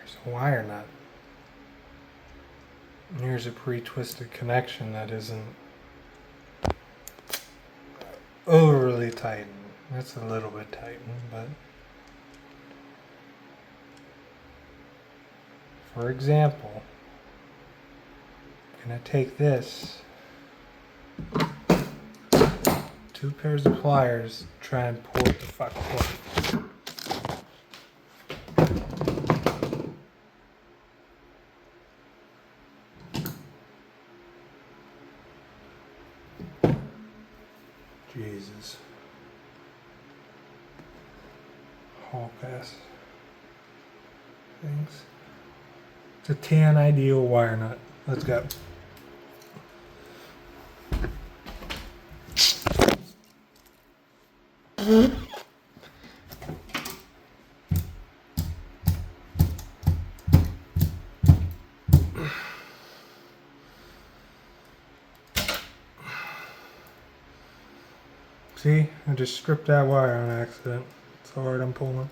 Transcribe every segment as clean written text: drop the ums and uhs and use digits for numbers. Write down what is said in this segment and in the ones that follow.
Here's a wire nut. And here's a pre-twisted connection that isn't overly tightened. That's a little bit tightened, but for example, I'm gonna take this, 2 pairs of pliers, try and pull it the fuck apart. Jesus. Hall pass things. It's a tan ideal wire nut. Let's go. See, I just stripped that wire on accident. That's how hard I'm pulling.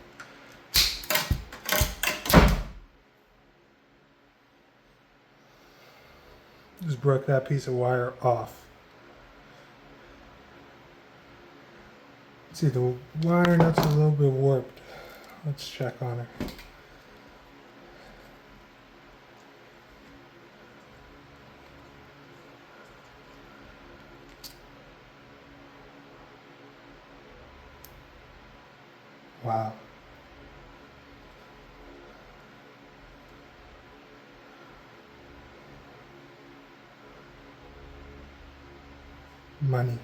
Just broke that piece of wire off. See, the wire nut's a little bit warped. Let's check on her. Wow. Money.